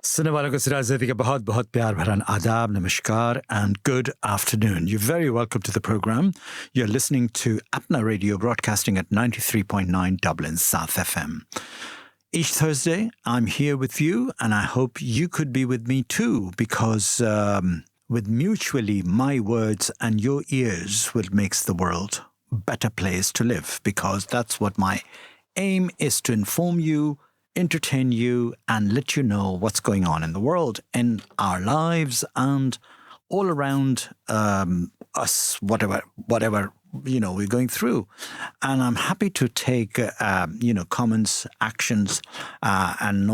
सुनने वालों को सिराज ज़ैदी का बहुत बहुत प्यार भरा आदाब, namaskar and good afternoon. You're very welcome to the program. You're listening to Apna Radio, broadcasting at 93.9 Dublin South FM. Each Thursday, I'm here with you, and I hope you could be with me too, because with mutually my words and your ears will makes the world a better place to live, because that's what my aim is, to inform you, entertain you, and let you know what's going on in the world, in our lives, and all around us, whatever we're going through. And I'm happy to take comments, actions, and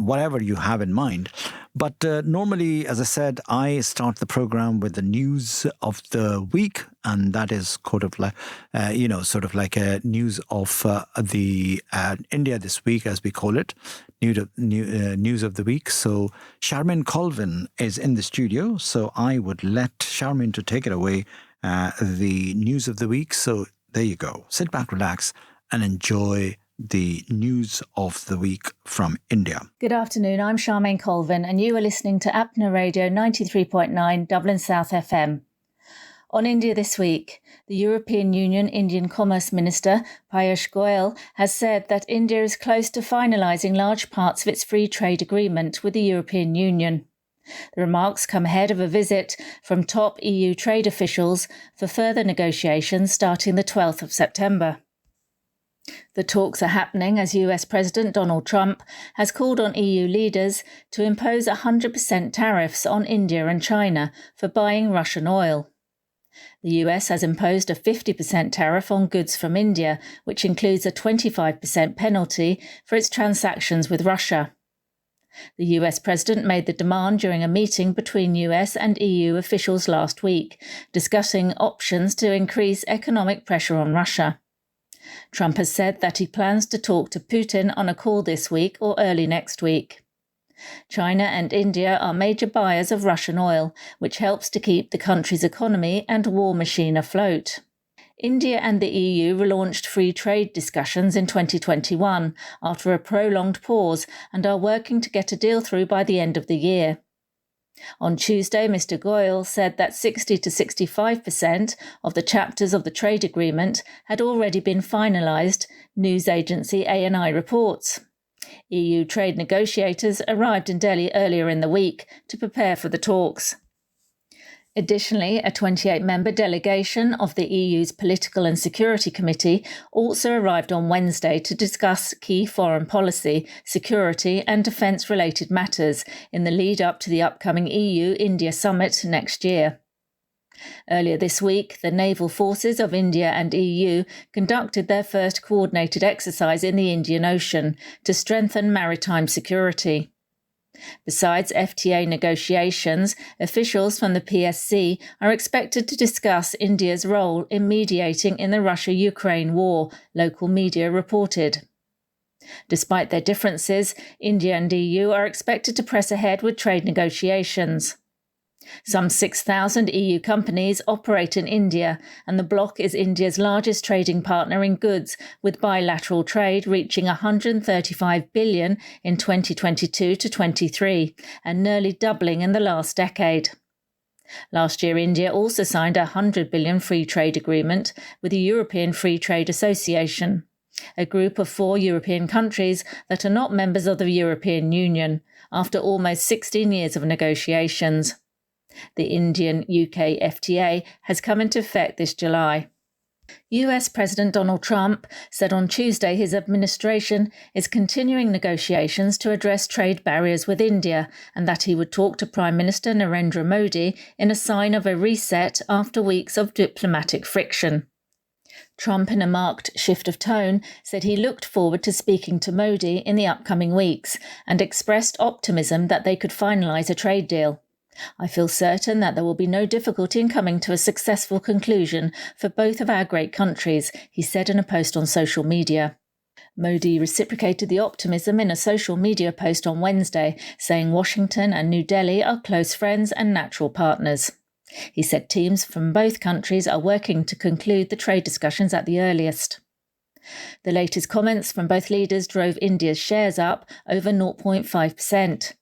whatever you have in mind. But normally, as I said, I start the program with the news of the week, and that is sort of like a news of the India this week, as we call it, news of the week. So Charmaine Colvin is in the studio, so I would let Charmaine to take it away, the news of the week. So there you go. Sit back, relax, and enjoy the news of the week from India. Good afternoon, I'm Charmaine Colvin, and you are listening to Apna Radio 93.9 Dublin South FM. On India this week, the European Union Indian Commerce Minister 𝐀𝐩𝐧𝐚 𝐑𝐚𝐝𝐢 has said that India is close to finalising large parts of its free trade agreement with the European Union. The remarks come ahead of a visit from top EU trade officials for further negotiations starting the 12th of September. The talks are happening as US President Donald Trump has called on EU leaders to impose 100% tariffs on India and China for buying Russian oil. The US has imposed a 50% tariff on goods from India, which includes a 25% penalty for its transactions with Russia. The US President made the demand during a meeting between US and EU officials last week, discussing options to increase economic pressure on Russia. Trump has said that he plans to talk to Putin on a call this week or early next week. China and India are major buyers of Russian oil, which helps to keep the country's economy and war machine afloat. India and the EU relaunched free trade discussions in 2021 after a prolonged pause and are working to get a deal through by the end of the year. On Tuesday, Mr. Goyal said that 60 to 65% of the chapters of the trade agreement had already been finalised, news agency ANI reports. EU trade negotiators arrived in Delhi earlier in the week to prepare for the talks. Additionally, a 28-member delegation of the EU's Political and Security Committee also arrived on Wednesday to discuss key foreign policy, security and defence-related matters in the lead-up to the upcoming EU-India summit next year. Earlier this week, the naval forces of India and EU conducted their first coordinated exercise in the Indian Ocean to strengthen maritime security. Besides FTA negotiations, officials from the PSC are expected to discuss India's role in mediating in the Russia-Ukraine war, local media reported. Despite their differences, India and EU are expected to press ahead with trade negotiations. Some 6,000 EU companies operate in India, and the bloc is India's largest trading partner in goods, with bilateral trade reaching $135 billion in 2022 to 23, and nearly doubling in the last decade. Last year, India also signed a $100 billion free trade agreement with the European Free Trade Association, a group of 4 European countries that are not members of the European Union, after almost 16 years of negotiations. The Indian-UK FTA has come into effect this July. US President Donald Trump said on Tuesday his administration is continuing negotiations to address trade barriers with India, and that he would talk to Prime Minister Narendra Modi in a sign of a reset after weeks of diplomatic friction. Trump, in a marked shift of tone, said he looked forward to speaking to Modi in the upcoming weeks and expressed optimism that they could finalise a trade deal. I feel certain that there will be no difficulty in coming to a successful conclusion for both of our great countries, he said in a post on social media. Modi reciprocated the optimism in a social media post on Wednesday, saying Washington and New Delhi are close friends and natural partners. He said teams from both countries are working to conclude the trade discussions at the earliest. The latest comments from both leaders drove India's shares up over 0.5%.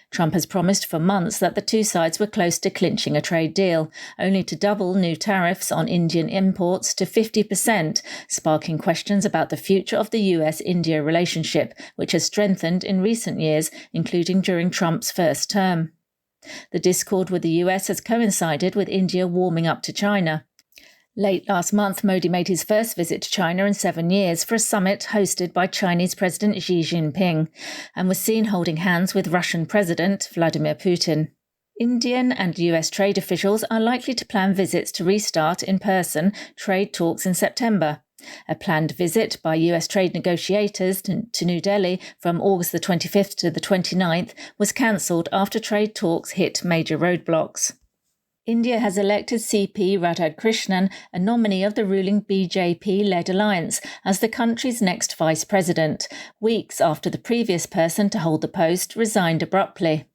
Trump has promised for months that the two sides were close to clinching a trade deal, only to double new tariffs on Indian imports to 50%, sparking questions about the future of the US-India relationship, which has strengthened in recent years, including during Trump's first term. The discord with the US has coincided with India warming up to China. Late last month, Modi made his first visit to China in 7 years for a summit hosted by Chinese President Xi Jinping and was seen holding hands with Russian President Vladimir Putin. Indian and US trade officials are likely to plan visits to restart in-person trade talks in September. A planned visit by US trade negotiators to New Delhi from August the 25th to the 29th was cancelled after trade talks hit major roadblocks. India has elected CP Radhakrishnan, a nominee of the ruling BJP-led alliance, as the country's next vice president, weeks after the previous person to hold the post resigned abruptly.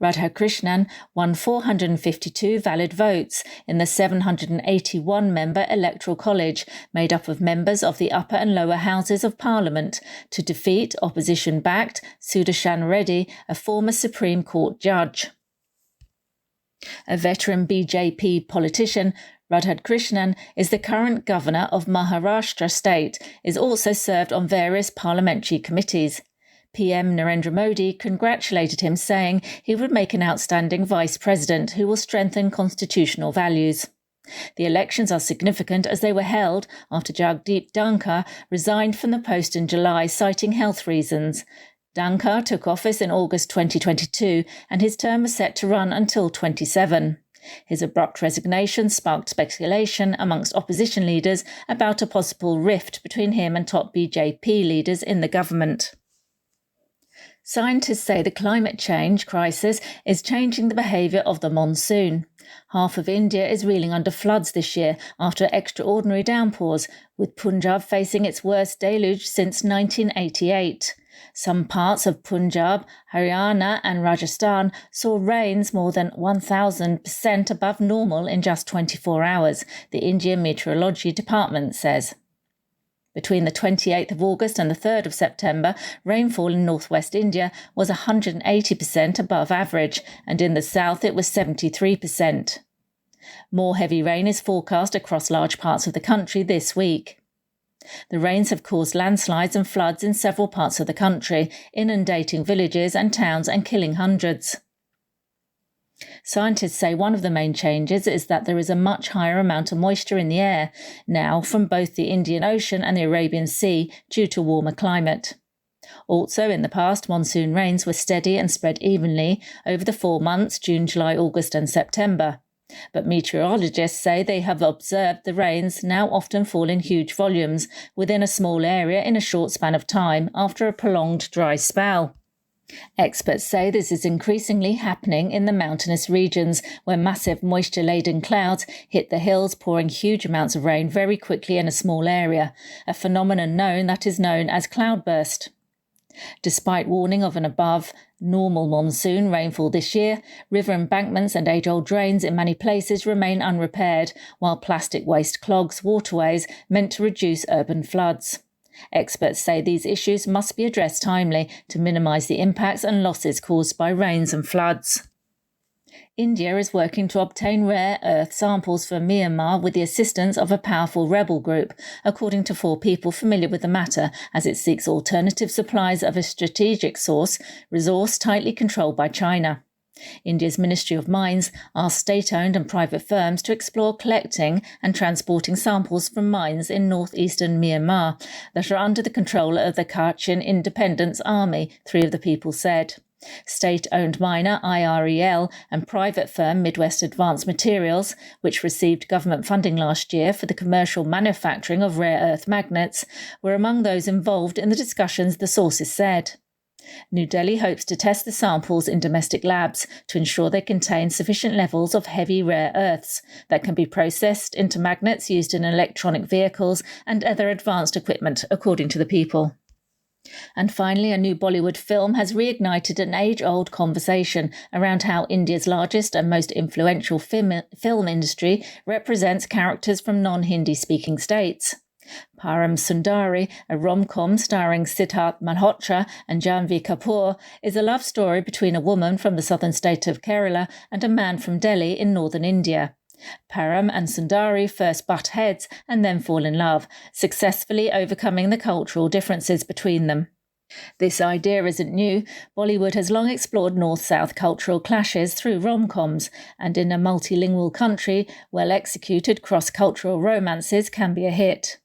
Radhakrishnan won 452 valid votes in the 781-member electoral college, made up of members of the upper and lower houses of parliament, to defeat opposition-backed Sudarshan Reddy, a former Supreme Court judge. A veteran BJP politician, Radhakrishnan is the current governor of Maharashtra state, is also served on various parliamentary committees. PM Narendra Modi congratulated him, saying he would make an outstanding vice president who will strengthen constitutional values. The elections are significant as they were held after Jagdeep Dhankar resigned from the post in July, citing health reasons. Dhankar took office in August 2022 and his term was set to run until 27. His abrupt resignation sparked speculation amongst opposition leaders about a possible rift between him and top BJP leaders in the government. Scientists say the climate change crisis is changing the behaviour of the monsoon. Half of India is reeling under floods this year after extraordinary downpours, with Punjab facing its worst deluge since 1988. Some parts of Punjab, Haryana and Rajasthan saw rains more than 1,000% above normal in just 24 hours, the Indian Meteorology Department says. Between the 28th of August and the 3rd of September, rainfall in northwest India was 180% above average, and in the south it was 73%. More heavy rain is forecast across large parts of the country this week. The rains have caused landslides and floods in several parts of the country, inundating villages and towns and killing hundreds. Scientists say one of the main changes is that there is a much higher amount of moisture in the air now from both the Indian Ocean and the Arabian Sea due to warmer climate. Also, in the past, monsoon rains were steady and spread evenly over the 4 months, June, July, August and September. But meteorologists say they have observed the rains now often fall in huge volumes within a small area in a short span of time after a prolonged dry spell. Experts say this is increasingly happening in the mountainous regions where massive moisture-laden clouds hit the hills, pouring huge amounts of rain very quickly in a small area, a phenomenon that is known as cloudburst. Despite warning of an above normal monsoon rainfall this year, river embankments and age-old drains in many places remain unrepaired, while plastic waste clogs waterways meant to reduce urban floods. Experts say these issues must be addressed timely to minimise the impacts and losses caused by rains and floods. India is working to obtain rare earth samples from Myanmar with the assistance of a powerful rebel group, according to 4 people familiar with the matter, as it seeks alternative supplies of a strategic resource tightly controlled by China. India's Ministry of Mines asked state-owned and private firms to explore collecting and transporting samples from mines in northeastern Myanmar that are under the control of the 𝐀𝐩𝐧𝐚 Independence Army, 3 of the people said. State-owned miner IREL and private firm Midwest Advanced Materials, which received government funding last year for the commercial manufacturing of rare earth magnets, were among those involved in the discussions, the sources said. New Delhi hopes to test the samples in domestic labs to ensure they contain sufficient levels of heavy rare earths that can be processed into magnets used in electronic vehicles and other advanced equipment, according to the people. And finally, a new Bollywood film has reignited an age-old conversation around how India's largest and most influential film industry represents characters from non-Hindi-speaking states. Param Sundari, a rom-com starring Siddharth Malhotra and Janhvi Kapoor, is a love story between a woman from the southern state of Kerala and a man from Delhi in northern India. Param and Sundari first butt heads and then fall in love, successfully overcoming the cultural differences between them. This idea isn't new. Bollywood has long explored north-south cultural clashes through rom-coms, and in a multilingual country, well-executed cross-cultural romances can be a hit.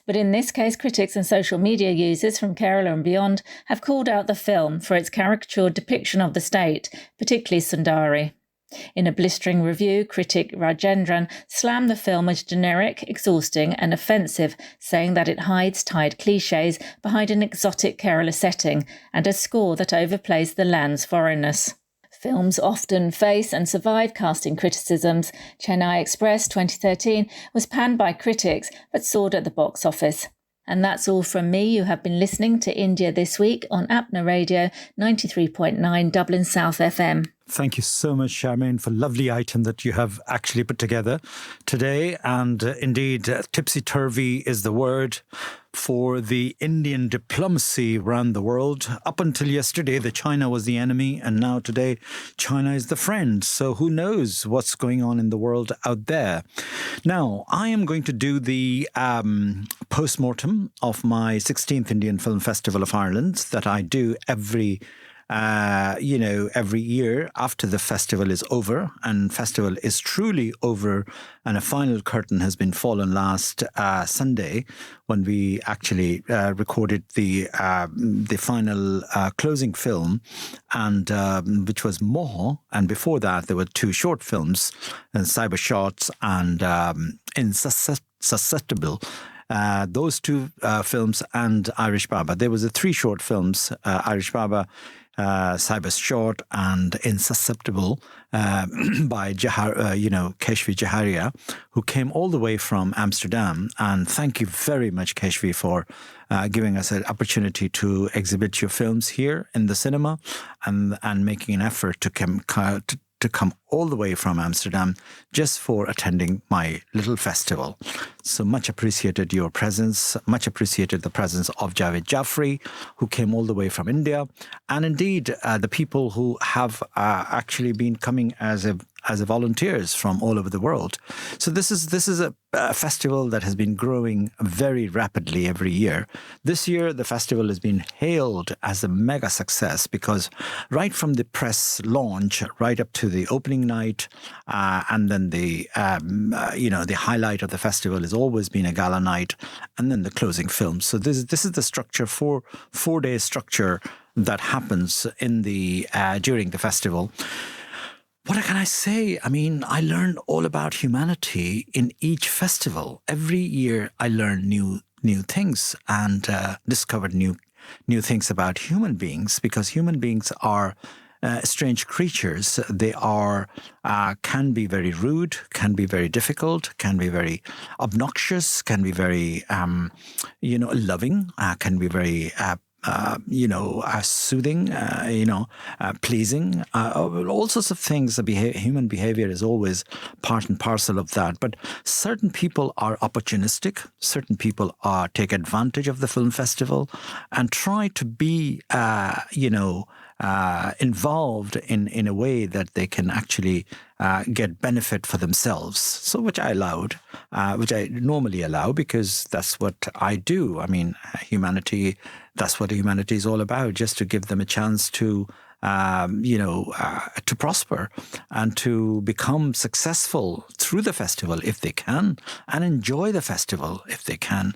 But in this case, critics and social media users from Kerala and beyond have called out the film for its caricatured depiction of the state, particularly Sundari. In a blistering review, critic Rajendran slammed the film as generic, exhausting and offensive, saying that it hides tired clichés behind an exotic Kerala setting and a score that overplays the land's foreignness. Films often face and survive casting criticisms. Chennai Express 2013 was panned by critics but soared at the box office. And that's all from me. You have been listening to India This Week on Apna Radio 93.9 Dublin South FM. Thank you so much, Charmaine, for a lovely item that you have actually put together today. And indeed, tipsy-turvy is the word for the Indian diplomacy around the world. Up until yesterday, China was the enemy, and now today, China is the friend. So who knows what's going on in the world out there? Now, I am going to do the post-mortem of my 16th Indian Film Festival of Ireland that I do every year after the festival is over, and festival is truly over, and a final curtain has been fallen last Sunday when we actually recorded the final closing film, and which was Moho, and before that there were two short films, Cyber Shots and Insusceptible. Those two films and Irish Baba. There was three short films, Irish Baba, Cyber Short and Insusceptible by 𝐀𝐩𝐧𝐚, who came all the way from Amsterdam. And thank you very much, 𝐀𝐩𝐳, for giving us an opportunity to exhibit your films here in the cinema and making an effort to come all the way from Amsterdam just for attending my little festival. So much appreciated your presence, much appreciated the presence of Javed Jaffrey, who came all the way from India, and indeed the people who have actually been coming as volunteers from all over the world. So this is a festival that has been growing very rapidly every year. This year, the festival has been hailed as a mega success because right from the press launch, right up to the opening night, and then the highlight of the festival has always been a gala night, and then the closing film. So this is the structure, four-day structure that happens in the during the festival. What can I say? I mean, I learn all about humanity in each festival. Every year I learn new things and discovered new things about human beings, because human beings are strange creatures. They can be very rude, can be very difficult, can be very obnoxious, can be very loving, can be very soothing, pleasing, all sorts of things. Human behavior is always part and parcel of that. But certain people are opportunistic. Certain people take advantage of the film festival and try to be, involved in a way that they can actually get benefit for themselves. So which I allowed, which I normally allow, because that's what I do. I mean, humanity, that's what humanity is all about, just to give them a chance to prosper and to become successful through the festival if they can, and enjoy the festival if they can.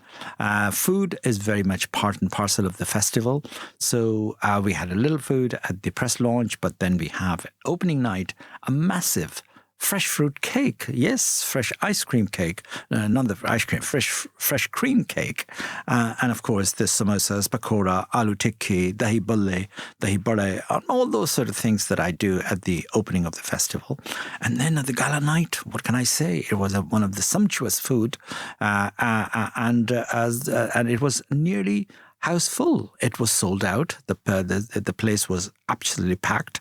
Food is very much part and parcel of the festival. So we had a little food at the press launch, but then we have opening night, a massive fresh fruit cake. Yes, fresh ice cream cake. Not the ice cream, fresh cream cake. And of course, the samosas, pakora, aloo tikki, dahi bhalle, dahi bade, all those sort of things that I do at the opening of the festival. And then at the gala night, what can I say? It was one of the sumptuous food, and it was nearly house full. It was sold out. The place was absolutely packed.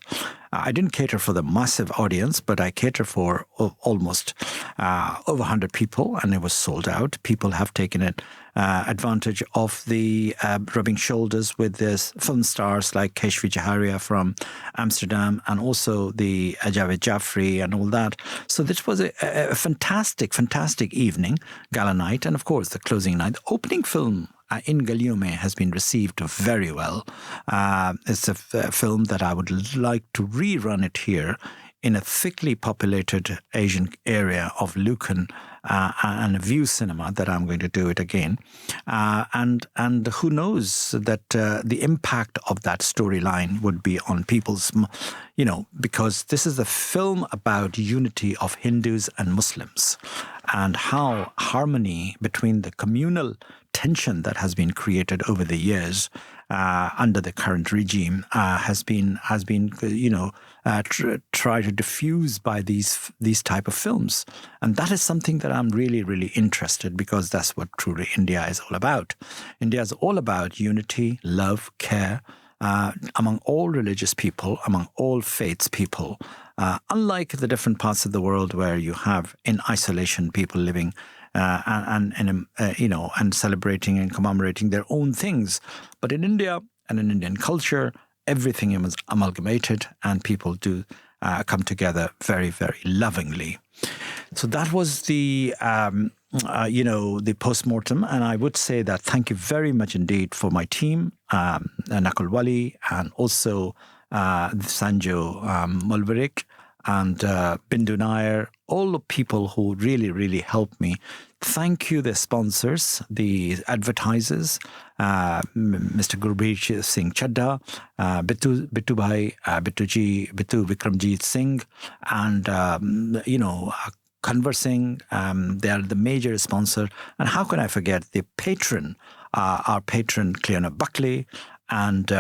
I didn't cater for the massive audience, but I catered for almost over 100 people, and it was sold out. People have taken advantage of the rubbing shoulders with this film stars like 𝐀𝐩𝐧𝐚 from Amsterdam, and also the Javed Jaffrey and all that. So this was a fantastic evening, gala night, and of course the closing night. The opening film 𝐿 has been received very well. It's a film that I would like to rerun it here in a thickly populated Asian area of Lucan and a view cinema, that I'm going to do it again. And who knows that the impact of that storyline would be on people's, because this is a film about unity of Hindus and Muslims, and how harmony between the communal tension that has been created over the years under the current regime has been tried to diffuse by these type of films. And that is something that I'm really interested, because that's what truly India is all about. India is all about unity, love, care among all religious people, among all faiths people. Unlike the different parts of the world where you have in isolation people living and celebrating and commemorating their own things. But in India and in Indian culture, everything is amalgamated, and people do come together very, very lovingly. So that was the post-mortem. And I would say that thank you very much indeed for my team, Nakul Wali, and also Sanjo Mulverik, and Bindu Nair, all the people who really helped me. Thank you, the sponsors, the advertisers, Mr. Gurbir Singh Chadda, Bittu Bhai, Bittu Vikramjit Singh, and, Conversing. They are the major sponsor. And how can I forget the patron, our patron, Cleona Buckley, and,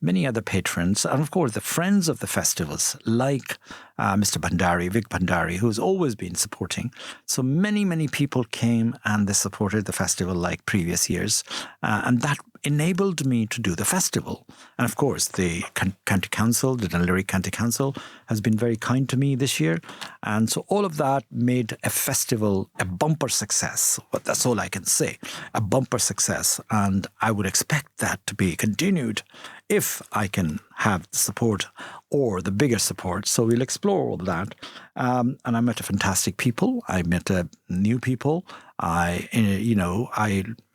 many other patrons, and of course the friends of the festivals like Mr. Bhandari, Vic Bhandari, who's always been supporting. So many people came and they supported the festival like previous years, and that enabled me to do the festival. And of course the County Council, the Dunleary County Council, has been very kind to me this year, and so all of that made a festival a bumper success. But that's all I can say, a bumper success, and I would expect that to be continued if I can have the support or the bigger support. So we'll explore all that. And I met fantastic people. I met new people. I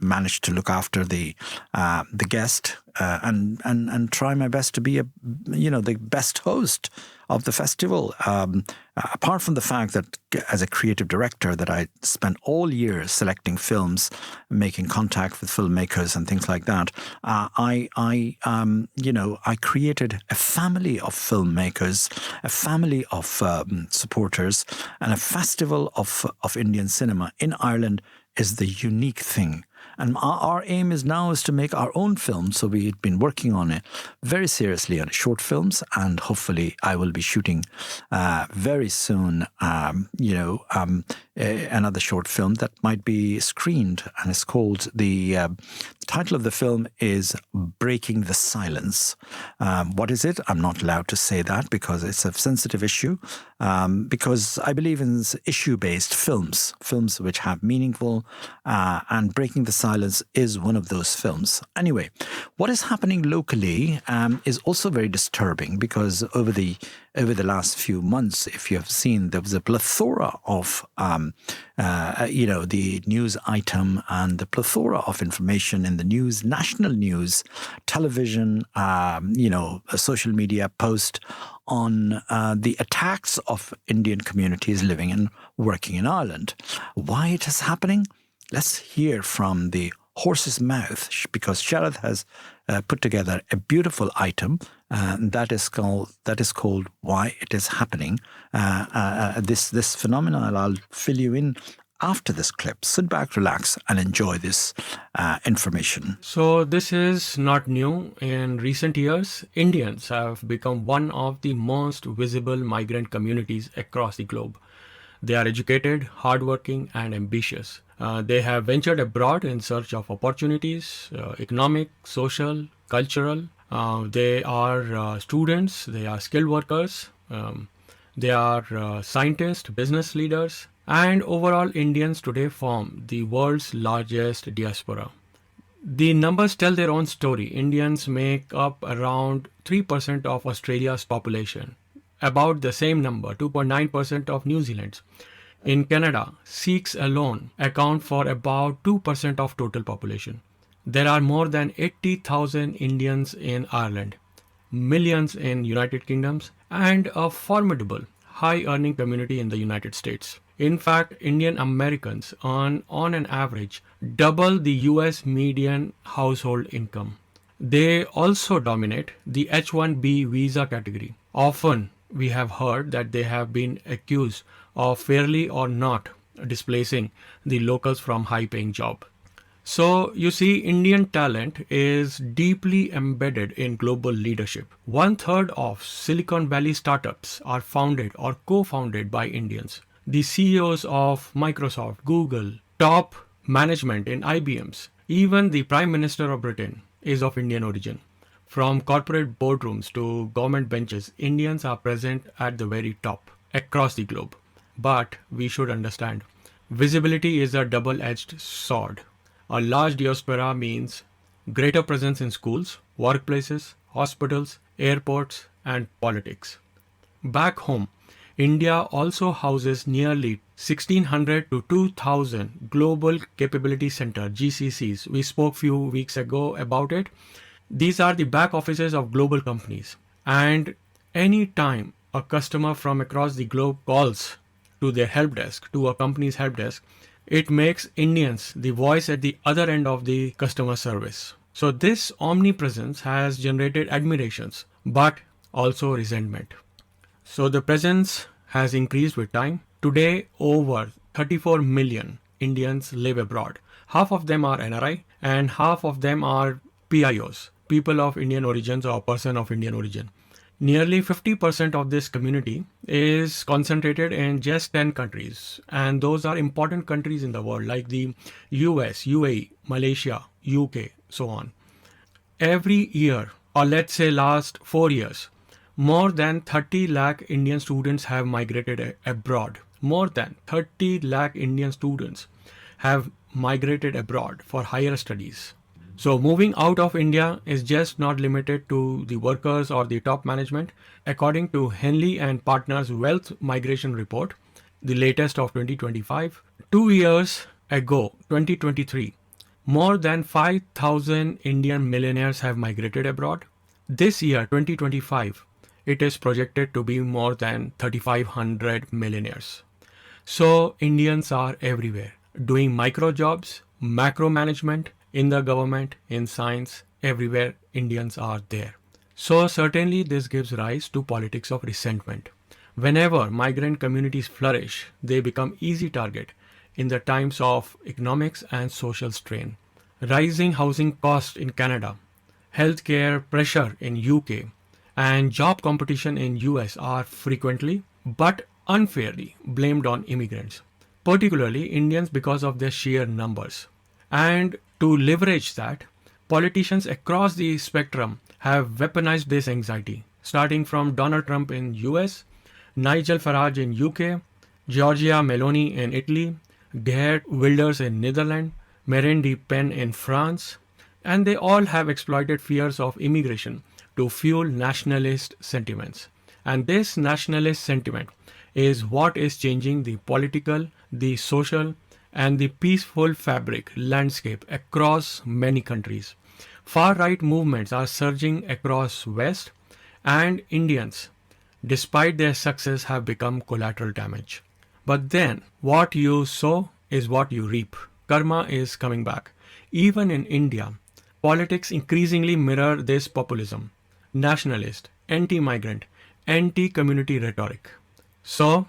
managed to look after the guest and try my best to be the best host of the festival. Apart from the fact that as a creative director that I spent all year selecting films, making contact with filmmakers and things like that, I created a family of filmmakers, a family of supporters, and a festival of Indian cinema in Ireland is the unique thing. And our aim is to make our own film. So we've been working on it very seriously on short films, and hopefully I will be shooting very soon, another short film that might be screened, and it's called the title of the film is Breaking the Silence. What is it? I'm not allowed to say that because it's a sensitive issue, because I believe in issue-based films which have meaningful, and Breaking the Silence is one of those films. Anyway, what is happening locally is also very disturbing, because over the last few months, if you have seen, there was a plethora of the news item and the plethora of information in the news, national news, television, social media post on the attacks of Indian communities living and working in Ireland. Why it is happening? Let's hear from the horse's mouth, because Sharad has put together a beautiful item that is called Why It Is Happening. This phenomenon, I'll fill you in after this clip. Sit back, relax, and enjoy this information. So this is not new. In recent years, Indians have become one of the most visible migrant communities across the globe. They are educated, hardworking, and ambitious. They have ventured abroad in search of opportunities, economic, social, cultural, They are students, they are skilled workers, they are scientists, business leaders, and overall Indians today form the world's largest diaspora. The numbers tell their own story. Indians make up around 3% of Australia's population, about the same number, 2.9% of New Zealand's. In Canada, Sikhs alone account for about 2% of total population. There are more than 80,000 Indians in Ireland, millions in United Kingdoms, and a formidable high-earning community in the United States. In fact, Indian Americans earn on an average double the US median household income. They also dominate the H-1B visa category. Often, we have heard that they have been accused of fairly or not displacing the locals from high-paying job. So, you see, Indian talent is deeply embedded in global leadership. 1/3 of Silicon Valley startups are founded or co-founded by Indians. The CEOs of Microsoft, Google, top management in IBM's, even the Prime Minister of Britain is of Indian origin. From corporate boardrooms to government benches, Indians are present at the very top across the globe. But we should understand, visibility is a double-edged sword. A large diaspora means greater presence in schools, workplaces, hospitals, airports, and politics. Back home, India also houses nearly 1,600 to 2,000 Global Capability Center (GCCs). We spoke few weeks ago about it. These are the back offices of global companies. And any time a customer from across the globe calls to their help desk, to a company's help desk, it makes Indians the voice at the other end of the customer service. So this omnipresence has generated admirations, but also resentment. So the presence has increased with time. Today, over 34 million Indians live abroad. Half of them are NRI and half of them are PIOs, people of Indian origins or person of Indian origin. Nearly 50% of this community is concentrated in just 10 countries, and those are important countries in the world like the US, UAE, Malaysia, UK, so on. Every year, or let's say last 4 years, more than 30 lakh Indian students have migrated abroad. More than 30 lakh Indian students have migrated abroad for higher studies. So moving out of India is just not limited to the workers or the top management. According to Henley and Partners Wealth Migration Report, the latest of 2025, 2 years ago, 2023, more than 5,000 Indian millionaires have migrated abroad. This year, 2025, it is projected to be more than 3,500 millionaires. So Indians are everywhere, doing micro jobs, macro management, in the government, in science, everywhere Indians are there. So certainly this gives rise to politics of resentment. Whenever migrant communities flourish, they become easy target in the times of economics and social strain. Rising housing costs in Canada, healthcare pressure in UK, and job competition in US are frequently but unfairly blamed on immigrants, particularly Indians because of their sheer numbers. And to leverage that, politicians across the spectrum have weaponized this anxiety, starting from Donald Trump in US, Nigel Farage in UK, Giorgia Meloni in Italy, Geert Wilders in Netherlands, Marine Le Pen in France, and they all have exploited fears of immigration to fuel nationalist sentiments. And this nationalist sentiment is what is changing the political, the social, and the peaceful fabric landscape across many countries. Far-right movements are surging across West, and Indians, despite their success, have become collateral damage. But then, what you sow is what you reap. Karma is coming back. Even in India, politics increasingly mirror this populism, nationalist, anti-migrant, anti-community rhetoric. So,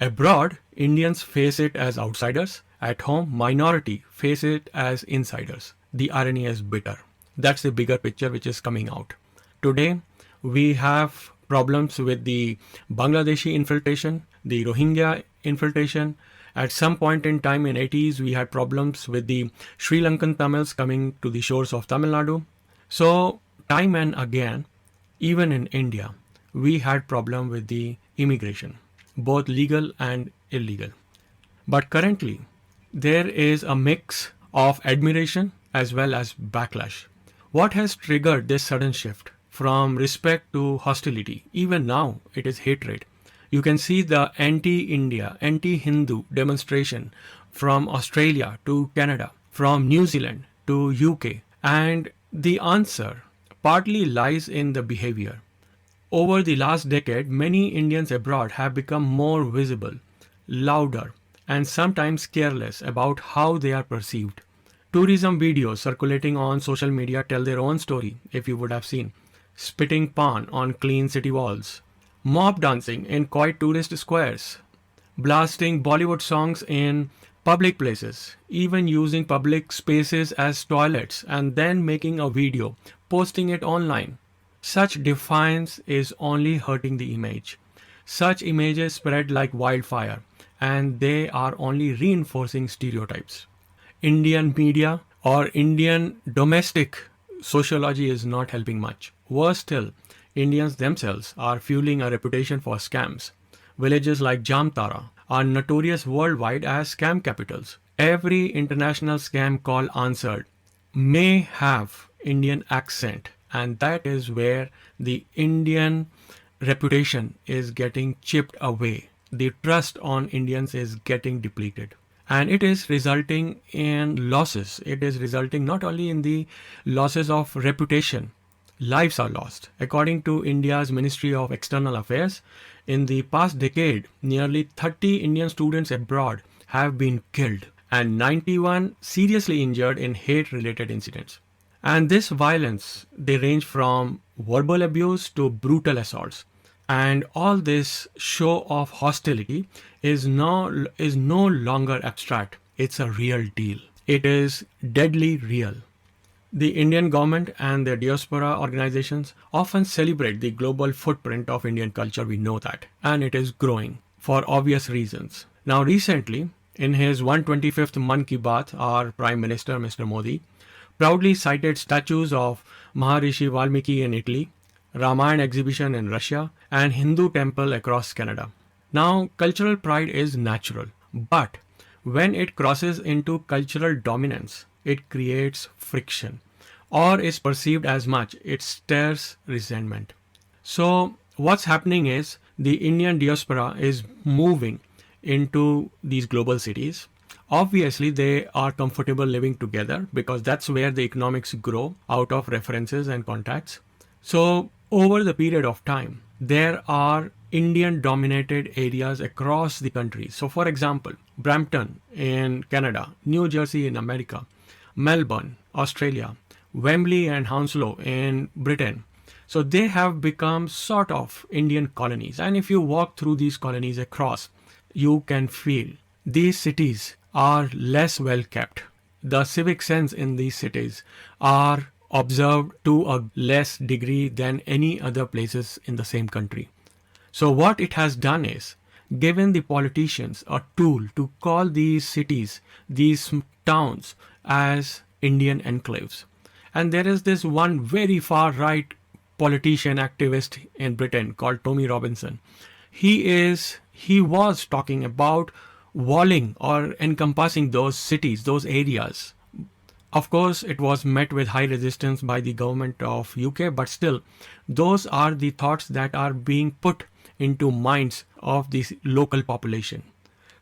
abroad, Indians face it as outsiders. At home, minority face it as insiders. The irony is bitter. That's the bigger picture which is coming out. Today, we have problems with the Bangladeshi infiltration, the Rohingya infiltration. At some point in time in 80s, we had problems with the Sri Lankan Tamils coming to the shores of Tamil Nadu. So, time and again, even in India, we had problem with the immigration, both legal and illegal. But currently, there is a mix of admiration as well as backlash. What has triggered this sudden shift from respect to hostility? Even now, it is hatred. You can see the anti-India, anti-Hindu demonstration from Australia to Canada, from New Zealand to UK. And the answer partly lies in the behavior. Over the last decade, many Indians abroad have become more visible, louder, and sometimes careless about how they are perceived. Tourism videos circulating on social media tell their own story, if you would have seen. Spitting pan on clean city walls, mob dancing in quiet tourist squares, blasting Bollywood songs in public places, even using public spaces as toilets and then making a video, posting it online. Such defiance is only hurting the image. Such images spread like wildfire, and they are only reinforcing stereotypes. Indian media or Indian domestic sociology is not helping much. Worse still, Indians themselves are fueling a reputation for scams. Villages like Jamtara are notorious worldwide as scam capitals. Every international scam call answered may have Indian accent, and that is where the Indian reputation is getting chipped away. The trust on Indians is getting depleted. And it is resulting in losses. It is resulting not only in the losses of reputation, lives are lost. According to India's Ministry of External Affairs, in the past decade, nearly 30 Indian students abroad have been killed and 91 seriously injured in hate-related incidents. And this violence, they range from verbal abuse to brutal assaults. And all this show of hostility is no longer abstract. It's a real deal. It is deadly real. The Indian government and their diaspora organizations often celebrate the global footprint of Indian culture. We know that. And it is growing for obvious reasons. Now recently, in his 125th Mann Ki Baat, our Prime Minister, Mr. Modi, proudly cited statues of Maharishi Valmiki in Italy, Ramayana exhibition in Russia, and Hindu temple across Canada. Now, cultural pride is natural, but when it crosses into cultural dominance, it creates friction, or is perceived as much, it stirs resentment. So, what's happening is the Indian diaspora is moving into these global cities. Obviously, they are comfortable living together because that's where the economics grow out of references and contacts. So, over the period of time, there are Indian dominated areas across the country. So, for example, Brampton in Canada, New Jersey in America, Melbourne, Australia, Wembley and Hounslow in Britain. So, they have become sort of Indian colonies. And if you walk through these colonies across, you can feel these cities are less well kept. The civic sense in these cities are observed to a less degree than any other places in the same country. So what it has done is given the politicians a tool to call these cities, these towns as Indian enclaves. And there is this one very far right politician activist in Britain called Tommy Robinson. He was talking about walling or encompassing those cities, those areas. Of course, it was met with high resistance by the government of UK, but still, those are the thoughts that are being put into minds of the local population.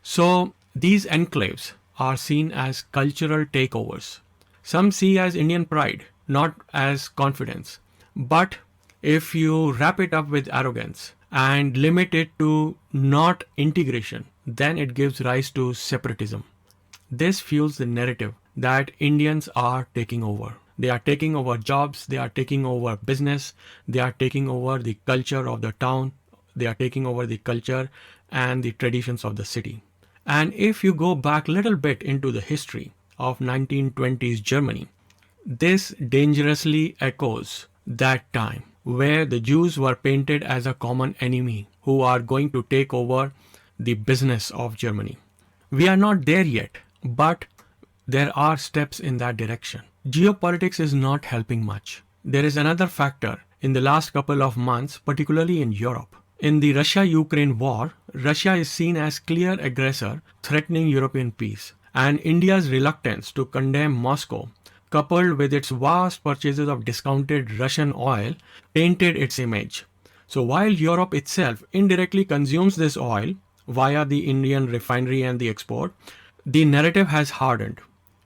So, these enclaves are seen as cultural takeovers. Some see as Indian pride, not as confidence. But if you wrap it up with arrogance and limit it to not integration, then it gives rise to separatism. This fuels the narrative that Indians are taking over. They are taking over jobs, they are taking over business, they are taking over the culture of the town, they are taking over the culture and the traditions of the city. And if you go back a little bit into the history of 1920s Germany, this dangerously echoes that time where the Jews were painted as a common enemy who are going to take over the business of Germany. We are not there yet, but there are steps in that direction. Geopolitics is not helping much. there is another factor in the last couple of months, particularly in Europe. In the Russia-Ukraine war, Russia is seen as clear aggressor threatening European peace, and India's reluctance to condemn Moscow, coupled with its vast purchases of discounted Russian oil, tainted its image. So while Europe itself indirectly consumes this oil via the Indian refinery and the export, the narrative has hardened.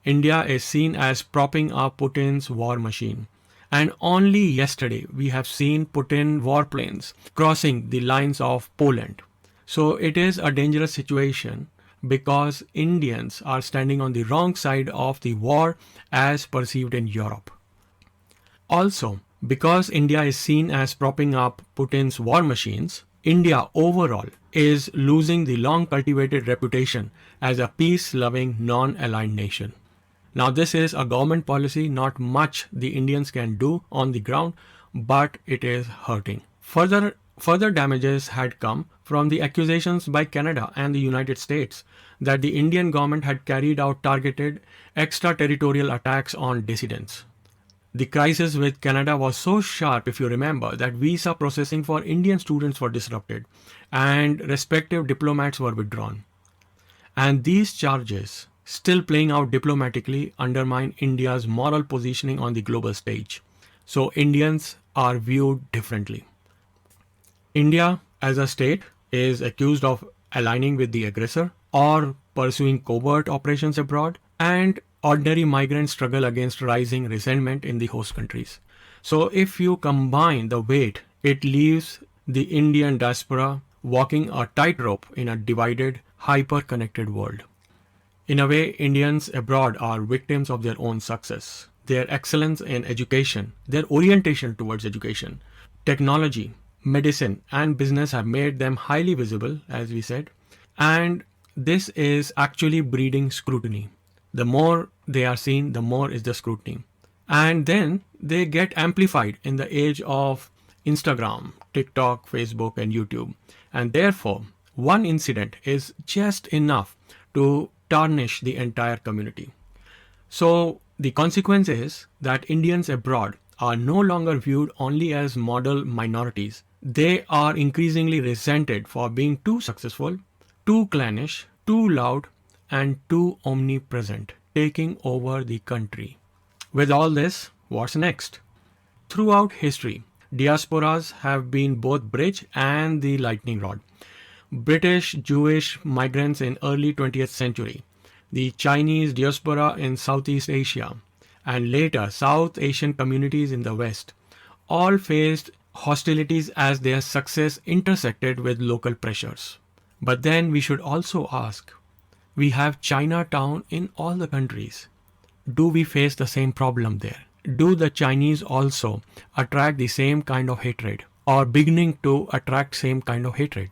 India is seen as propping up Putin's war machine. And only yesterday we have seen Putin warplanes crossing the lines of Poland. So it is a dangerous situation because Indians are standing on the wrong side of the war as perceived in Europe. Also, because India is seen as propping up Putin's war machines, India overall is losing the long cultivated reputation as a peace-loving, non-aligned nation. Now this is a government policy, not much the Indians can do on the ground, but it is hurting. Further damages had come from the accusations by Canada and the United States that the Indian government had carried out targeted extraterritorial attacks on dissidents. The crisis with Canada was so sharp, if you remember, that visa processing for Indian students were disrupted and respective diplomats were withdrawn. And these charges, still playing out diplomatically, undermine India's moral positioning on the global stage. So Indians are viewed differently. India as a state is accused of aligning with the aggressor or pursuing covert operations abroad, and ordinary migrants struggle against rising resentment in the host countries. So if you combine the weight, it leaves the Indian diaspora walking a tightrope in a divided, hyper-connected world. In a way, Indians abroad are victims of their own success. Their excellence in education, their orientation towards education, technology, medicine, and business have made them highly visible, as we said, and this is actually breeding scrutiny. The more they are seen, the more is the scrutiny. And then they get amplified in the age of Instagram, TikTok, Facebook, and YouTube. And therefore, one incident is just enough to tarnish the entire community. So the consequence is that Indians abroad are no longer viewed only as model minorities. They are increasingly resented for being too successful, too clannish, too loud, and too omnipresent, taking over the country. With all this, what's next? Throughout history, diasporas have been both bridge and the lightning rod. British Jewish migrants in early 20th century, the Chinese diaspora in Southeast Asia, and later South Asian communities in the West, all faced hostilities as their success intersected with local pressures. But then we should also ask, we have Chinatown in all the countries. Do we face the same problem there? Do the Chinese also attract the same kind of hatred, or beginning to attract same kind of hatred?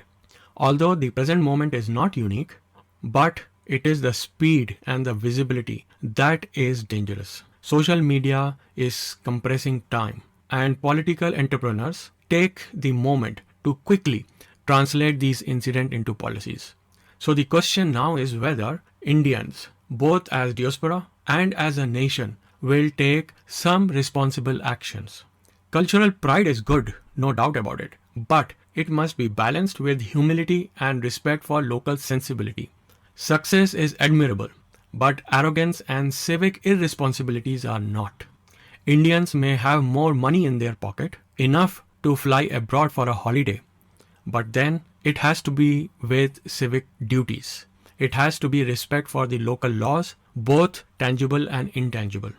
Although the present moment is not unique, but it is the speed and the visibility that is dangerous. Social media is compressing time, and political entrepreneurs take the moment to quickly translate these incidents into policies. So the question now is whether Indians, both as diaspora and as a nation, will take some responsible actions. Cultural pride is good, no doubt about it, but it must be balanced with humility and respect for local sensibility. Success is admirable, but arrogance and civic irresponsibilities are not. Indians may have more money in their pocket, enough to fly abroad for a holiday, but then it has to be with civic duties. It has to be respect for the local laws, both tangible and intangible.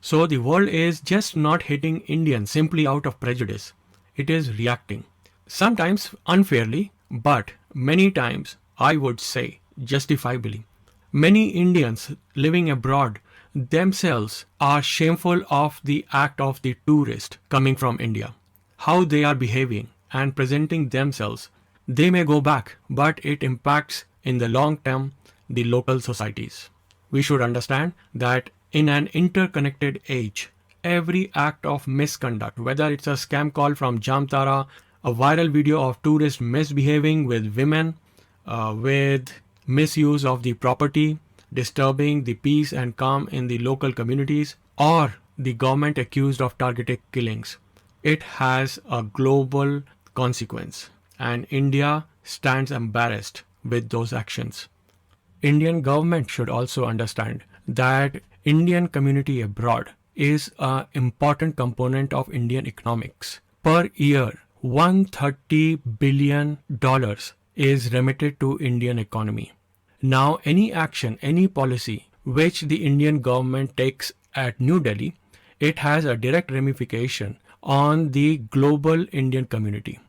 So the world is just not hitting Indians simply out of prejudice. It is reacting. Sometimes unfairly, but many times, I would say, justifiably. Many Indians living abroad themselves are shameful of the act of the tourist coming from India. How they are behaving and presenting themselves. They may go back, but it impacts in the long term the local societies. We should understand that in an interconnected age, every act of misconduct, whether it's a scam call from Jamtara, a viral video of tourists misbehaving with women, with misuse of the property, disturbing the peace and calm in the local communities, or the government accused of targeted killings, it has a global consequence, and India stands embarrassed with those actions. Indian government should also understand that Indian community abroad is an important component of Indian economics. Per year, $130 billion is remitted to Indian economy. Now, any action, any policy which the Indian government takes at New Delhi, it has a direct ramification on the global Indian community.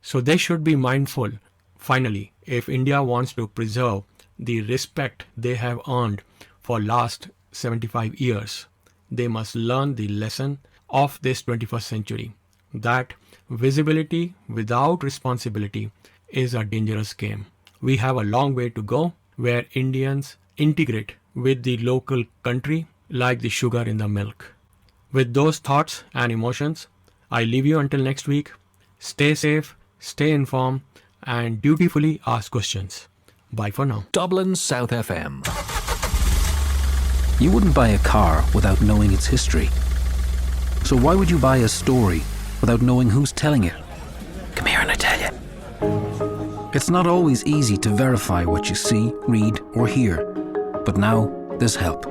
So they should be mindful. Finally, if India wants to preserve the respect they have earned for last 75 years, they must learn the lesson of this 21st century, that visibility without responsibility is a dangerous game. We have a long way to go where Indians integrate with the local country like the sugar in the milk. With those thoughts and emotions, I leave you until next week. Stay safe, stay informed, and dutifully ask questions. Bye for now. Dublin South FM. You wouldn't buy a car without knowing its history. So why would you buy a story without knowing who's telling it? Come here and I tell you. It's not always easy to verify what you see, read, or hear. But now there's help.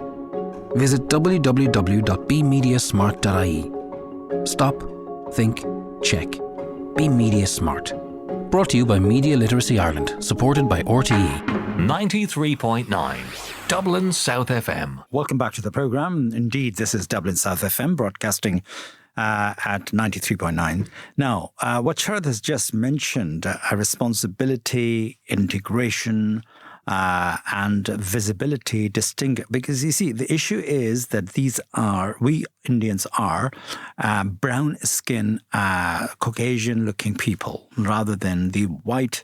Visit www.bemediasmart.ie. Stop, think, check. Be Media Smart. Brought to you by Media Literacy Ireland, supported by RTE. 93.9 Dublin South FM. Welcome back to the programme. Indeed, this is Dublin South FM broadcasting at 93.9. Now, what Sharad has just mentioned, responsibility, integration, and visibility because you see, the issue is that we Indians are brown skin, Caucasian looking people rather than the white,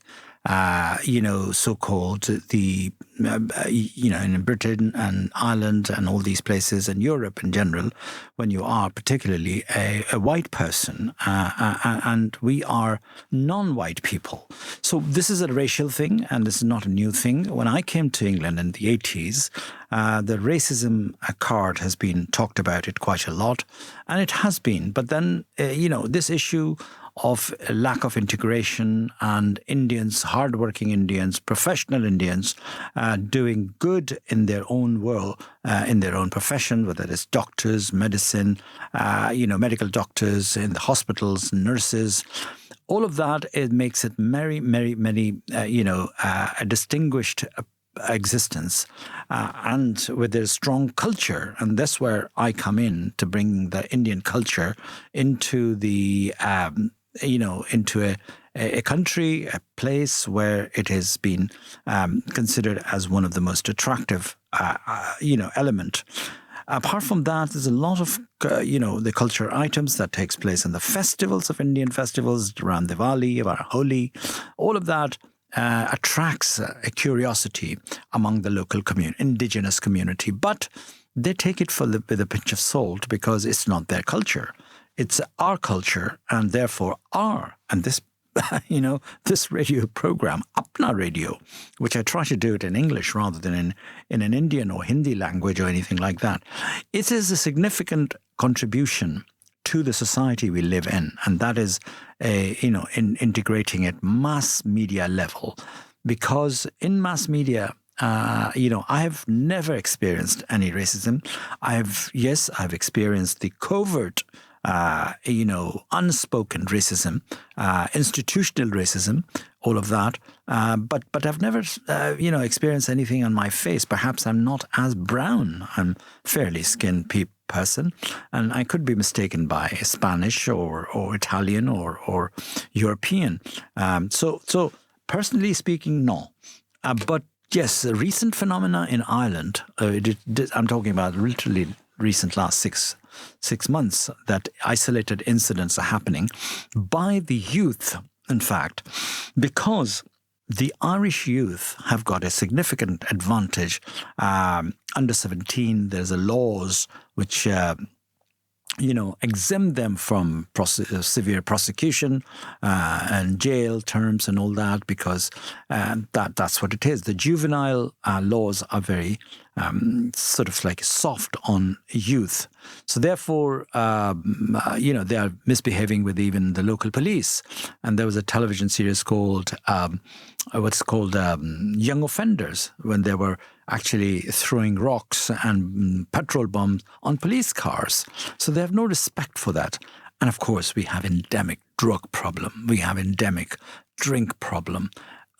so-called in Britain and Ireland and all these places and Europe in general, when you are particularly a white person, and we are non-white people. So this is a racial thing, and this is not a new thing. When I came to England in the 80s, the racism card has been talked about it quite a lot, and it has been. But then, this issue of lack of integration and Indians, hardworking Indians, professional Indians, doing good in their own world, in their own profession, whether it's doctors, medicine, medical doctors in the hospitals, nurses. All of that, it makes it very, very, very, a distinguished existence, and with their strong culture. And that's where I come in to bring the Indian culture into the into a country, a place where it has been considered as one of the most attractive, element. Apart from that, there's a lot of, the culture items that takes place in the festivals of Indian festivals, around Diwali, around Holi. All of that attracts a curiosity among the local indigenous community. But they take it with a pinch of salt because it's not their culture. It's our culture, and therefore this radio program, Apna Radio, which I try to do it in English rather than in an Indian or Hindi language or anything like that. It is a significant contribution to the society we live in, and that is in integrating at mass media level, because in mass media, I have never experienced any racism. I've experienced the covert, unspoken racism, institutional racism, all of that. But I've never, experienced anything on my face. Perhaps I'm not as brown. I'm fairly skinned person, and I could be mistaken by Spanish or Italian or European. So personally speaking, no. But yes, a recent phenomena in Ireland, I'm talking about literally recent last six months, that isolated incidents are happening by the youth, in fact, because the Irish youth have got a significant advantage. Under 17, there's a laws which exempt them from severe prosecution and jail terms and all that, because that's what it is. The juvenile laws are very sort of like soft on youth. So therefore, they are misbehaving with even the local police. And there was a television series called Young Offenders, when they were actually throwing rocks and petrol bombs on police cars. So they have no respect for that. And of course, we have endemic drug problem. We have endemic drink problem.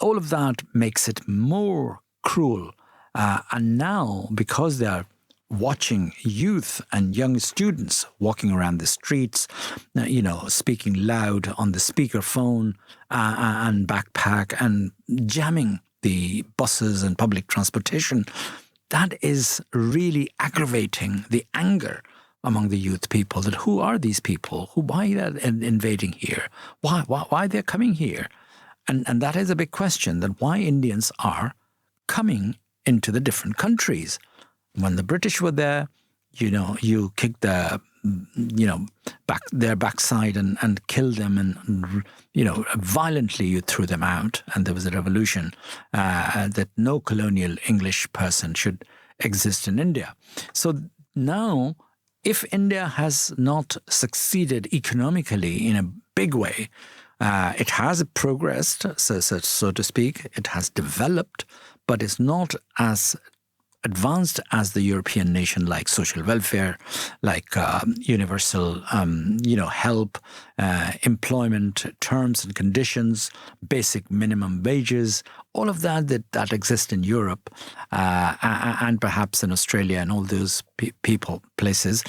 All of that makes it more cruel. And now, because they are watching youth and young students walking around the streets, speaking loud on the speakerphone and backpack and jamming the buses and public transportation, that is really aggravating the anger among the youth people. That who are these people? Why are they invading here? Why they're coming here? And that is a big question, that why Indians are coming into the different countries. When the British were there, you kicked their backside and killed them, and violently you threw them out, and there was a revolution that no colonial English person should exist in India. So now, if India has not succeeded economically in a big way, it has progressed, so to speak, it has developed, but it's not as advanced as the European nation, like social welfare, like universal, help, employment terms and conditions, basic minimum wages, all of that exists in Europe and perhaps in Australia and all those places.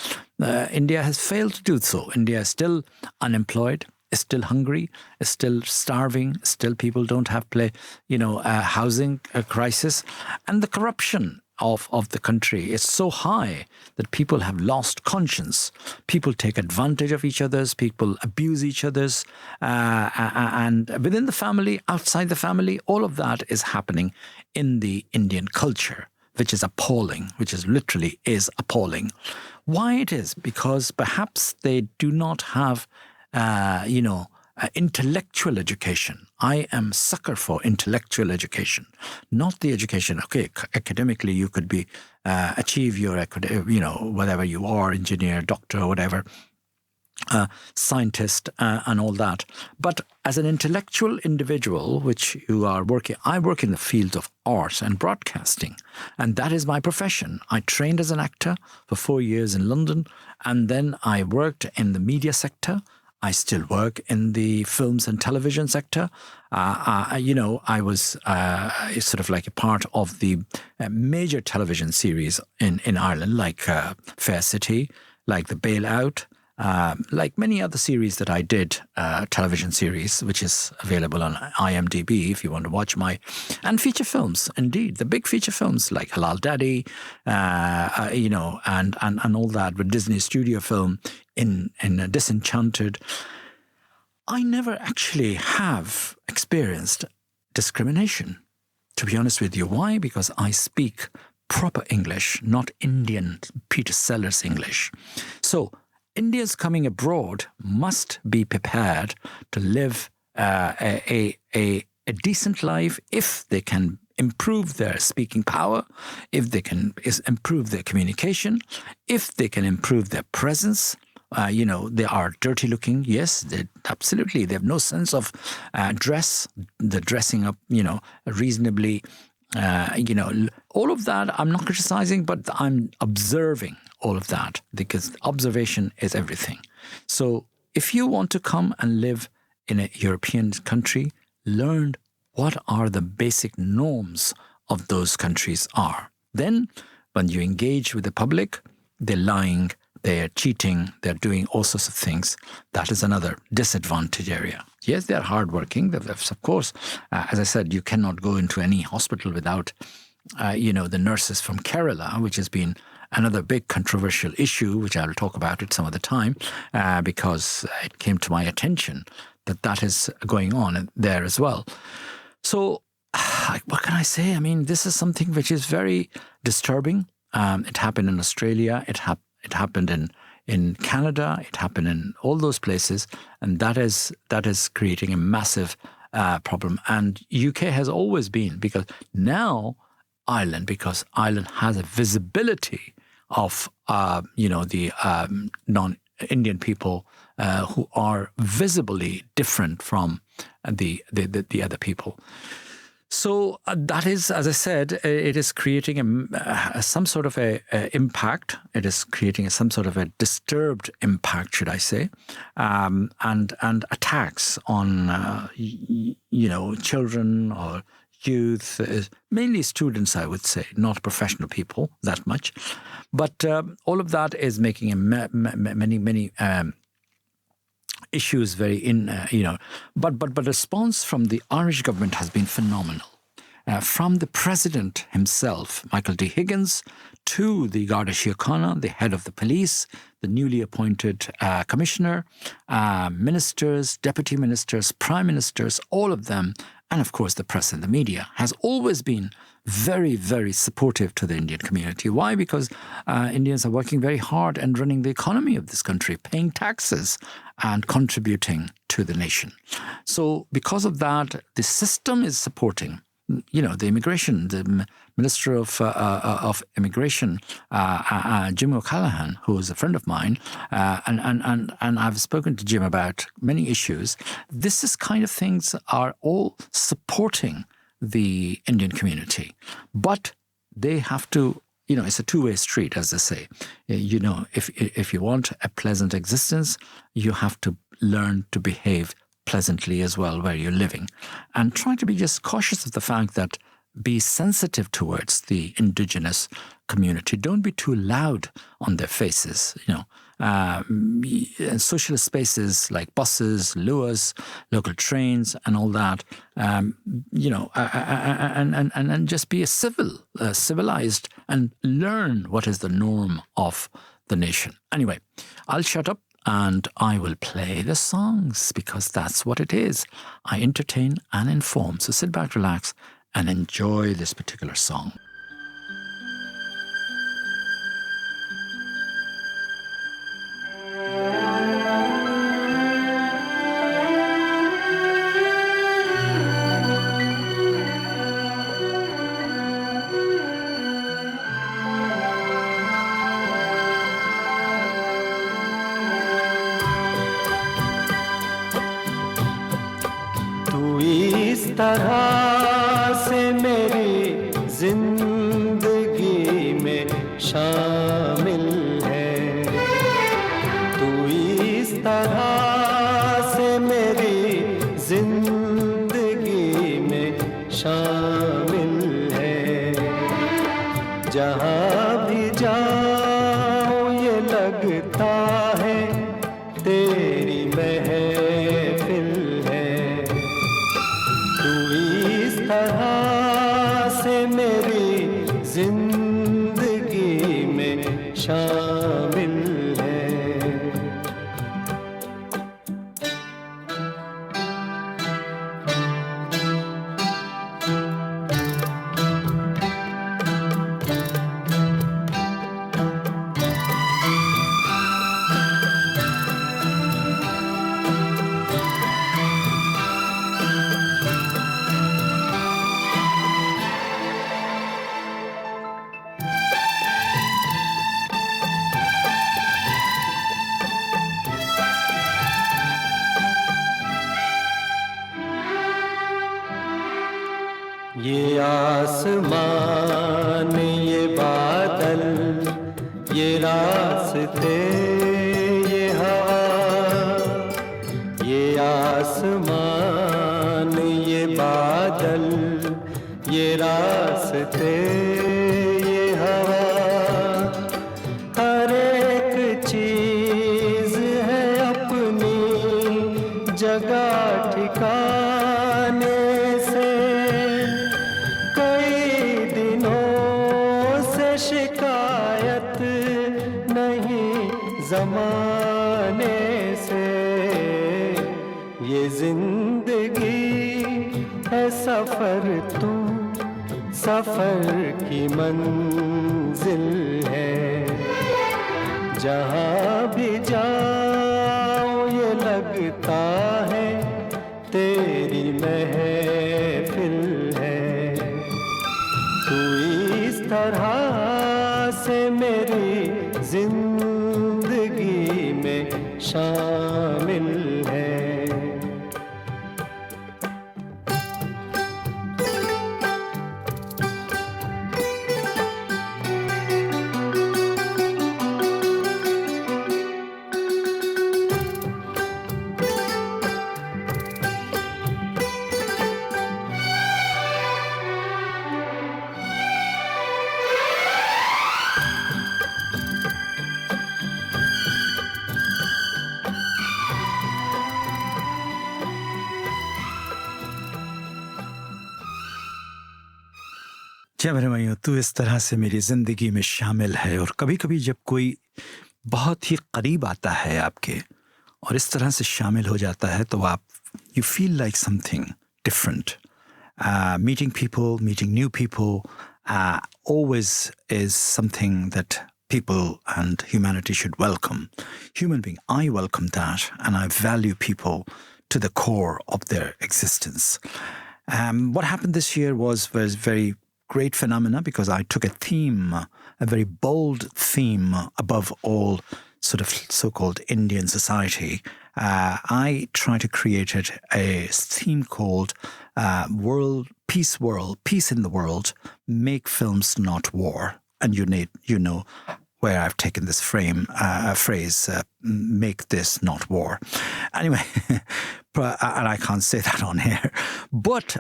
India has failed to do so. India is still unemployed, is still hungry, is still starving, still people don't have housing crisis, and the corruption of the country is so high that people have lost conscience. People take advantage of each other's, people abuse each other's, and within the family, outside the family, all of that is happening in the Indian culture, which is appalling, which is literally appalling. Why it is? Because perhaps they do not have intellectual education. I am sucker for intellectual education, not the education. Okay, academically you could be achieve your whatever you are, engineer, doctor, whatever, scientist, and all that. But as an intellectual individual, which you are working, I work in the field of art and broadcasting, and that is my profession. I trained as an actor for 4 years in London, and then I worked in the media sector. I still work in the films and television sector. I was sort of like a part of the major television series in Ireland, like Fair City, like The Bailout, like many other series that I did, television series, which is available on IMDb if you want to watch and feature films, indeed, the big feature films like Halal Daddy, and all that, with Disney studio film in Disenchanted. I never actually have experienced discrimination, to be honest with you. Why? Because I speak proper English, not Indian Peter Sellers English. So Indians coming abroad must be prepared to live a decent life if they can improve their speaking power, if they can improve their communication, if they can improve their presence. They are dirty looking. Yes, absolutely. They have no sense of dress, the dressing up, reasonably, all of that. I'm not criticizing, but I'm observing all of that, because observation is everything. So if you want to come and live in a European country, learn what are the basic norms of those countries are. Then when you engage with the public, they're lying, they're cheating, they're doing all sorts of things. That is another disadvantage area. Yes, they're hardworking. Of course, as I said, you cannot go into any hospital without, the nurses from Kerala, which has been another big controversial issue, which I'll talk about at some other time, because it came to my attention that is going on there as well. So what can I say? I mean, this is something which is very disturbing. It happened in Australia. It happened in Canada, it happened in all those places, and that is creating a massive problem. And UK has always been, because now Ireland has a visibility of the non-Indian people who are visibly different from the other people. So that is, as I said, it is creating some sort of a impact. It is creating some sort of a disturbed impact, should I say, and attacks on children or youth, mainly students, I would say, not professional people that much. But all of that is making many issues but response from the Irish government has been phenomenal. From the president himself, Michael D. Higgins, to the Garda Síochána, the head of the police, the newly appointed commissioner, ministers, deputy ministers, prime ministers, all of them, and of course the press and the media, has always been very, very supportive to the Indian community. Why? Because Indians are working very hard and running the economy of this country, paying taxes and contributing to the nation. So because of that, the system is supporting, the immigration, the Minister of Immigration, Jim O'Callaghan, who is a friend of mine, and I've spoken to Jim about many issues. This kind of things are all supporting the Indian community, but they have to, it's a two-way street, as they say. If you want a pleasant existence, you have to learn to behave pleasantly as well where you're living, and try to be just cautious of the fact that be sensitive towards the indigenous community. Don't be too loud on their faces, social spaces like buses, luas, local trains, and all that. And just be civilized, and learn what is the norm of the nation. Anyway, I'll shut up and I will play the songs, because that's what it is. I entertain and inform. So sit back, relax, and enjoy this particular song. तरह से मेरी जिंदगी में शामिल है, तू इस तरह से मेरी जिंदगी में शामिल है। जहाँ भी जाऊँ ये लगता है तेरी महफिल है, तरह से मेरी जिंदगी में शामिल है। ये आसमान, ये बादल, ये रास्ते, ये हवा, ये आसमान, ये बादल, ये रास्ते, ये हवा, हर एक चीज है अपनी जगह ठिकाने से। शिकायत नहीं ज़माने से, ये जिंदगी है सफ़र, तू सफ़र की मंजिल है। जहाँ भी जाऊँ ये लगता है तेरी महफिल है। तू इस तरह से मेरी जिंदगी में शामिल है। क्या मेरे भाइयों, तू इस तरह से मेरी ज़िंदगी में शामिल है। और कभी कभी जब कोई बहुत ही करीब आता है आपके और इस तरह से शामिल हो जाता है तो आप you feel like something different. Meeting people, meeting new people always is something that people and humanity should welcome. Human being, I welcome that, and I value people to the core of their existence. What happened this year was very great phenomena because I took a theme, a very bold theme above all sort of so-called Indian society. I tried to create a theme called Peace in the World, Make Films Not War. And you know where I've taken this phrase, make this not war. Anyway, and I can't say that on air. But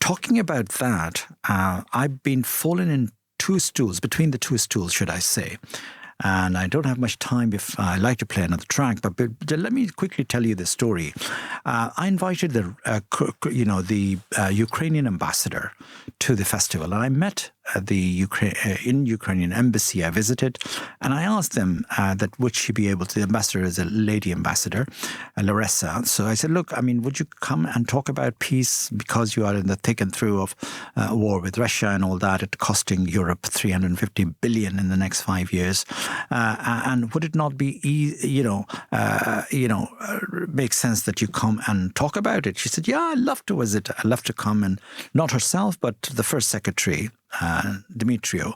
talking about that, I've been fallen in between the two stools, should I say. And I don't have much time if I like to play another track, but let me quickly tell you the story. I invited the Ukrainian ambassador to the festival, and I met the Ukrainian embassy I visited, and I asked them that would she be able to. The ambassador is a lady ambassador, Larissa. So I said, look, I mean, would you come and talk about peace because you are in the thick and through of war with Russia and all that, it costing Europe 350 billion in the next 5 years, and would it not be make sense that you come and talk about it? She said, yeah, I'd love to visit. I'd love to come, and not herself, but the first secretary, Demetrio.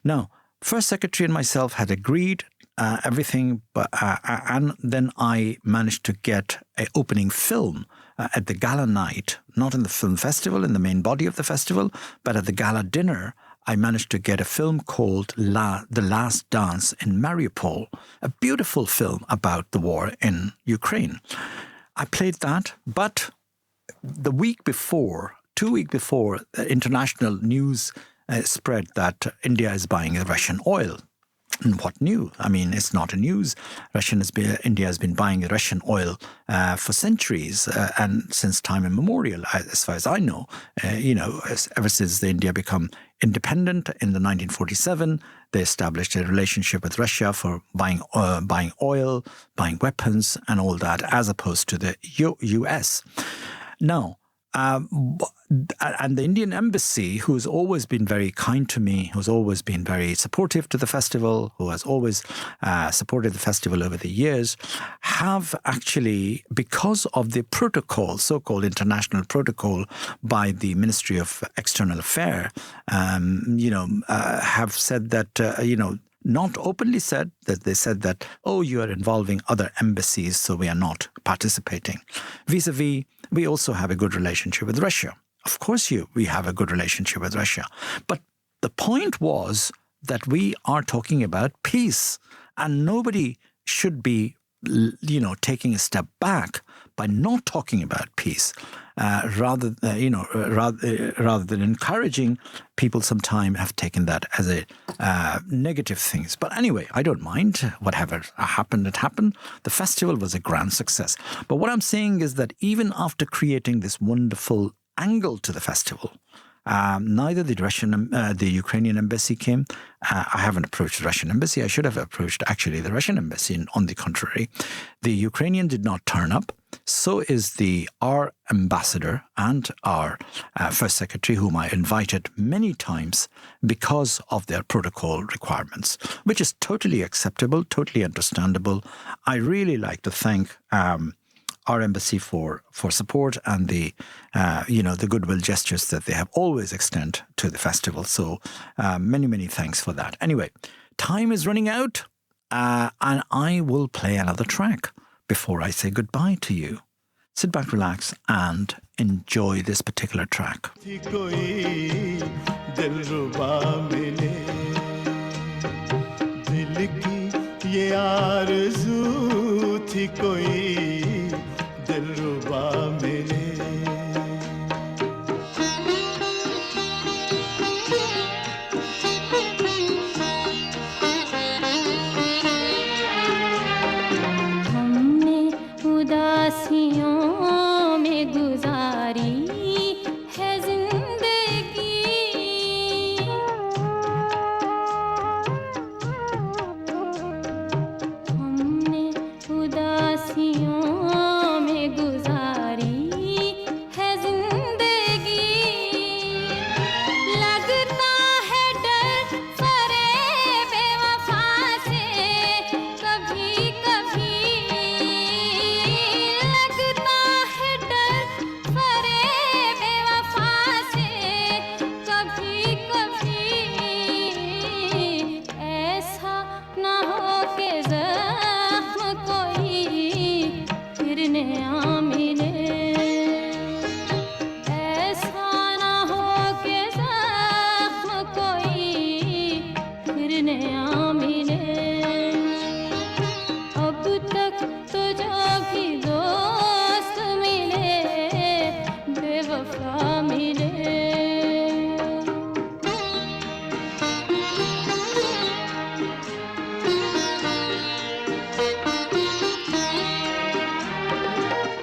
Now, first secretary and myself had agreed everything, but and then I managed to get an opening film at the gala night, not in the film festival, in the main body of the festival, but at the gala dinner. I managed to get a film called The Last Dance in Mariupol, a beautiful film about the war in Ukraine. I played that, but the week before, 2 weeks before, international news spread that India is buying Russian oil. And what new? I mean, it's not a news. India has been buying Russian oil for centuries and since time immemorial, as far as I know. Ever since India become independent in the 1947, they established a relationship with Russia for buying oil, buying weapons, and all that, as opposed to the U.S. Now, and the Indian embassy, who has always been very kind to me, who's always been very supportive to the festival, who has always supported the festival over the years, have actually, because of the protocol, so-called international protocol by the Ministry of External Affairs, have said that, not openly said that, they said that, oh, you are involving other embassies, so we are not participating. Vis-a-vis, we also have a good relationship with Russia. Of course, we have a good relationship with Russia. But the point was that we are talking about peace, and nobody should be, taking a step back by not talking about peace, rather than encouraging. People sometimes have taken that as a negative thing. But anyway, I don't mind. Whatever happened, it happened. The festival was a grand success. But what I'm saying is that even after creating this wonderful angle to the festival, neither the Ukrainian embassy came. I haven't approached the Russian embassy. I should have approached actually the Russian embassy. On the contrary, the Ukrainian did not turn up. So is our ambassador and our First Secretary, whom I invited many times because of their protocol requirements, which is totally acceptable, totally understandable. I really like to thank our embassy for support and the goodwill gestures that they have always extended to the festival. So many thanks for that. Anyway, time is running out, and I will play another track before I say goodbye to you. Sit back, relax, and enjoy this particular track.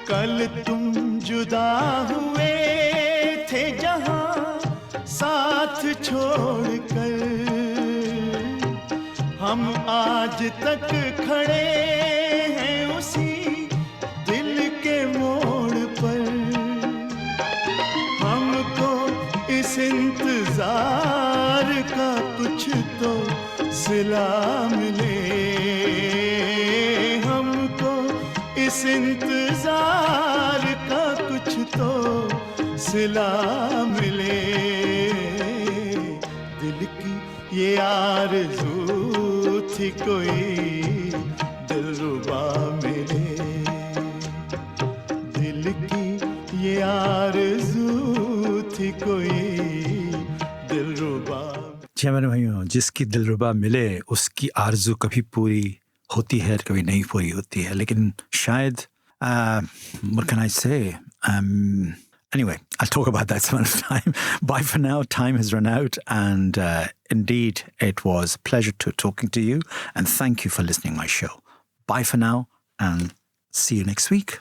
कल तुम जुदा हुए थे जहां साथ छोड़कर, हम आज तक खड़े हैं उसी दिल के मोड़ पर। हमको इस इंतजार का कुछ तो सिला मिले, हमको इस इंतजार का कुछ तो सिला मिले। दिल की ये आरज़ू थी कोई दिलरुबा मिले, दिल की ये आरज़ू थी कोई दिलरुबा। जी मेरे भाइयों, जिसकी दिलरुबा मिले उसकी आरज़ू कभी पूरी होती है, कभी नहीं पूरी होती है, लेकिन शायद what can I say? Anyway, I'll talk about that some other time. Bye for now. Time has run out, and indeed, it was a pleasure talking to you, and thank you for listening to my show. Bye for now, and see you next week.